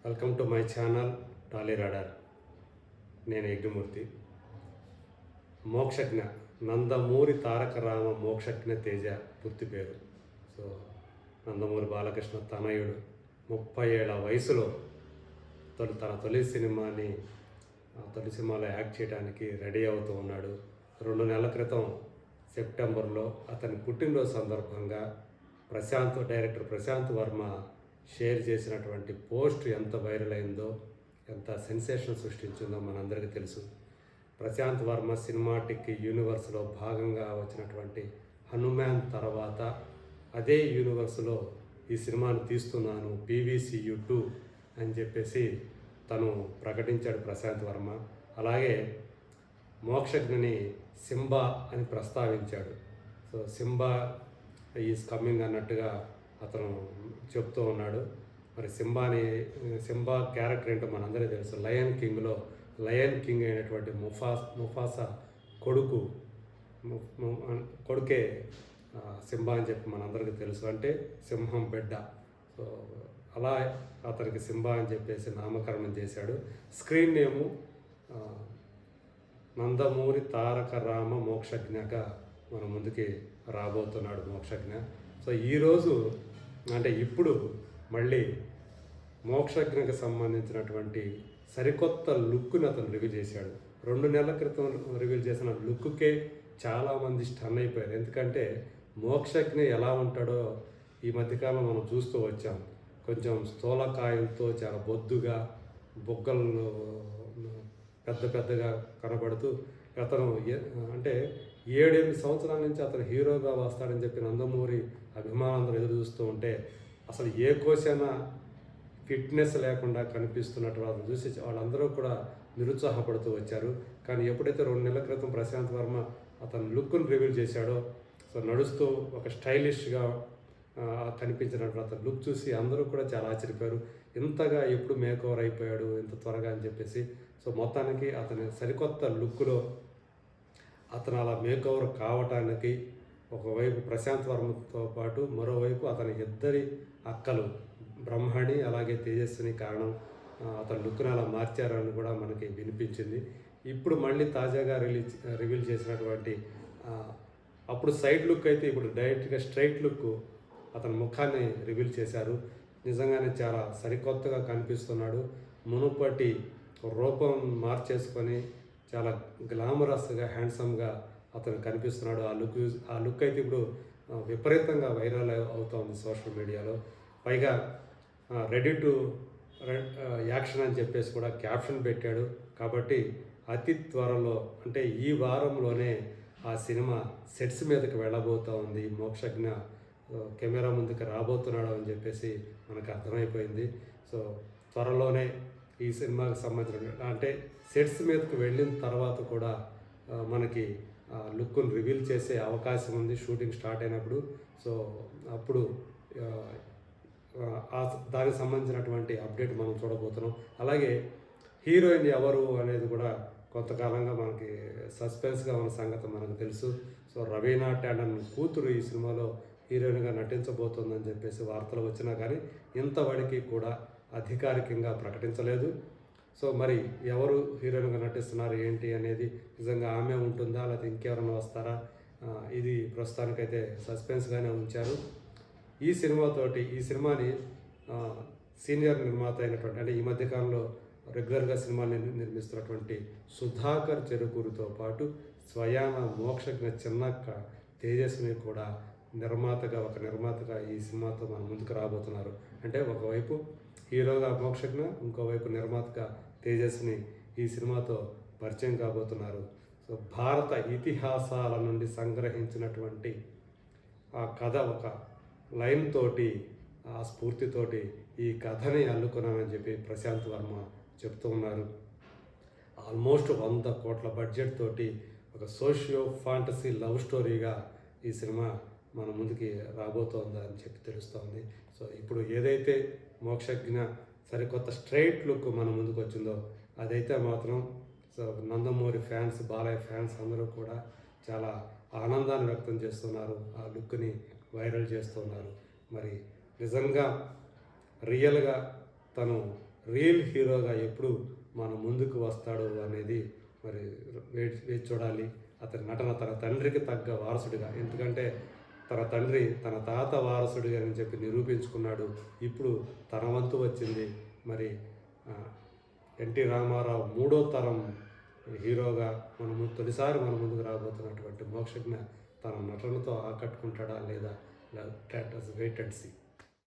Welcome to my channel Tally radar. నేను యజ్ఞమూర్తి. మోక్షజ్ఞ నందమూరి తారక రామ మోక్షజ్ఞ తేజ పూర్తి పేరు. సో నందమూరి బాలకృష్ణ తనయుడు 30 ఏళ్ల వయసులో తన తొలి సినిమాలో యాక్ట్ చేయడానికి రెడీ అవుతూ ఉన్నాడు. 2 నెలల క్రితం సెప్టెంబర్లో అతని పుట్టినరోజు సందర్భంగా డైరెక్టర్ ప్రశాంత్ వర్మ షేర్ చేసినటువంటి పోస్ట్ ఎంత వైరల్ అయిందో, ఎంత సెన్సేషన్ సృష్టించిందో మనందరికీ తెలుసు. ప్రశాంత్ వర్మ సినిమాటిక్ యూనివర్స్లో భాగంగా వచ్చినటువంటి హనుమాన్ తర్వాత అదే యూనివర్స్లో ఈ సినిమాను తీస్తున్నాను PVCU2 అని చెప్పేసి తను ప్రకటించాడు ప్రశాంత్ వర్మ. అలాగే మోక్షజ్ఞని సింబా అని ప్రస్తావించాడు. సో సింబా ఈజ్ కమింగ్ అన్నట్టుగా అతను చెప్తూ ఉన్నాడు. మరి సింబా క్యారెక్టర్ ఏంటో మనందరికీ తెలుసు. లయన్ కింగ్ అయినటువంటి ముఫాసా కొడుకే సింబా అని చెప్పి మనందరికీ తెలుసు. అంటే సింహం బిడ్డ. సో అలా అతనికి సింబా అని చెప్పేసి నామకరణం చేశాడు. స్క్రీన్ నేము నందమూరి తారక రామ మోక్షజ్ఞగా మన ముందుకి రాబోతున్నాడు మోక్షజ్ఞ. సో ఈరోజు అంటే ఇప్పుడు మళ్ళీ మోక్షజ్ఞకు సంబంధించినటువంటి సరికొత్త లుక్ని అతను రివీల్ చేశాడు. 2 నెలల క్రితం రివీల్ చేసిన లుక్కే చాలామంది స్టన్ అయిపోయారు. ఎందుకంటే మోక్షజ్ఞ ఎలా ఉంటాడో ఈ మధ్యకాలం మనం చూస్తూ వచ్చాం. కొంచెం స్థూలకాయంతో చాలా బొద్దుగా, బొగ్గలు పెద్దగా కనబడుతూ అతను అంటే 7-8 సంవత్సరాల నుంచి అతను హీరోగా వస్తాడని చెప్పి నందమూరి అభిమానులందరూ ఎదురు చూస్తూ ఉంటే అసలు ఏ కోసైనా ఫిట్నెస్ లేకుండా కనిపిస్తున్నట్టు వాళ్ళని చూసి వాళ్ళందరూ కూడా నిరుత్సాహపడుతూ వచ్చారు. కానీ ఎప్పుడైతే 2 నెలల క్రితం ప్రశాంత్ వర్మ అతను లుక్ను రివీల్ చేశాడో, సో నడుస్తూ ఒక స్టైలిష్గా కనిపించినట్టు అతను లుక్ చూసి అందరూ కూడా చాలా ఆశ్చర్యపోయారు. ఇంతగా ఎప్పుడు మేకోవర్ అయిపోయాడు ఇంత త్వరగా అని చెప్పేసి. సో మొత్తానికి అతని సరికొత్త లుక్లో అతను అలా మేకోవర్ కావటానికి ఒకవైపు ప్రశాంత్ వర్మతో పాటు మరోవైపు అతని ఇద్దరి అక్కలు బ్రహ్మణి అలాగే తేజస్విని కారణం అతని లుక్ను అలా మార్చారని కూడా మనకి వినిపించింది. ఇప్పుడు మళ్ళీ తాజాగా రివీల్ చేసినటువంటి అప్పుడు సైడ్ లుక్ అయితే ఇప్పుడు డైరెక్ట్గా స్ట్రైట్ లుక్ అతని ముఖాన్ని రివీల్ చేశారు. నిజంగానే చాలా సరికొత్తగా కనిపిస్తున్నాడు. మునుపటి రూపం మార్చేసుకొని చాలా గ్లామరస్గా, హ్యాండ్సమ్గా అతను కనిపిస్తున్నాడు. ఆ లుక్ అయితే ఇప్పుడు విపరీతంగా వైరల్ అవుతోంది సోషల్ మీడియాలో. పైగా రెడీ టు యాక్షన్ అని చెప్పేసి కూడా క్యాప్షన్ పెట్టాడు. కాబట్టి అతి త్వరలో అంటే ఈ వారంలోనే ఆ సినిమా సెట్స్ మీదకి వెళ్ళబోతూ ఉంది. మోక్షజ్ఞ కెమెరా ముందుకు రాబోతున్నాడు అని చెప్పేసి మనకు అర్థమైపోయింది. సో త్వరలోనే ఈ సినిమాకి సంబంధించిన అంటే సెట్స్ మీదకి వెళ్ళిన తర్వాత కూడా మనకి లుక్ను రివీల్ చేసే అవకాశం ఉంది షూటింగ్ స్టార్ట్ అయినప్పుడు. సో అప్పుడు దానికి సంబంధించినటువంటి అప్డేట్ మనం చూడబోతున్నాం. అలాగే హీరోయిన్ ఎవరు అనేది కూడా కొంతకాలంగా మనకి సస్పెన్స్గా ఉన్న సంగతి మనకు తెలుసు. సో రవీనా టాండన్ కూతురు ఈ సినిమాలో హీరోయిన్గా నటించబోతోందని చెప్పేసి వార్తలు వచ్చినా కానీ ఇంతవరకు కూడా అధికారికంగా ప్రకటించలేదు. సో మరి ఎవరు హీరోయిన్గా నటిస్తున్నారు ఏంటి అనేది, నిజంగా ఆమె ఉంటుందా లేకపోతే ఇంకెవరైనా వస్తారా, ఇది ప్రస్తుతానికైతే సస్పెన్స్గానే ఉంచారు. ఈ సినిమాని సీనియర్ నిర్మాత అయినటువంటి అంటే ఈ మధ్యకాలంలో రెగ్యులర్గా సినిమాని నిర్మిస్తున్నటువంటి సుధాకర్ చెరుకూరుతో పాటు స్వయాన మోక్షజ్ఞ చిన్నక్క తేజస్విని కూడా ఒక నిర్మాతగా ఈ సినిమాతో మన ముందుకు రాబోతున్నారు. అంటే ఒకవైపు హీరోగా మోక్షజ్ఞ, ఇంకోవైపు నిర్మాతగా తేజస్విని ఈ సినిమాతో పరిచయం కాబోతున్నారు. సో భారత ఇతిహాసాల నుండి సంగ్రహించినటువంటి ఆ కథ ఒక లైన్ తోటి, ఆ స్ఫూర్తితోటి ఈ కథని అల్లుకున్నానని చెప్పి ప్రశాంత్ వర్మ చెప్తూ ఉన్నారు. ఆల్మోస్ట్ 100 కోట్ల బడ్జెట్ తోటి ఒక సోషియో ఫాంటసీ లవ్ స్టోరీగా ఈ సినిమా మన ముందుకి రాబోతోందని చెప్పి తెలుస్తోంది. సో ఇప్పుడు ఏదైతే మోక్షజ్ఞ సరికొత్త స్ట్రైట్ లుక్ మన ముందుకు వచ్చిందో అదైతే మాత్రం so Nandamuri fans, Balayya fans అందరూ కూడా చాలా ఆనందాన్ని వ్యక్తం చేస్తున్నారు. ఆ లుక్ని వైరల్ చేస్తున్నారు. మరి నిజంగా రియల్గా తను రియల్ హీరోగా ఎప్పుడు మన ముందుకు వస్తాడు అనేది మరి వేచి చూడాలి. అతని నటన తన తండ్రికి తగ్గ వారసుడిగా, ఎందుకంటే తన తండ్రి తన తాత వారసుడిగా అని చెప్పి నిరూపించుకున్నాడు. ఇప్పుడు తన వంతు వచ్చింది. మరి ఎన్టీ రామారావు మూడో తరం హీరోగా తొలిసారి మన ముందుకు రాబోతున్నటువంటి మోక్షజ్ఞ తన నటనతో ఆకట్టుకుంటాడా లేదా? Let us wait and see.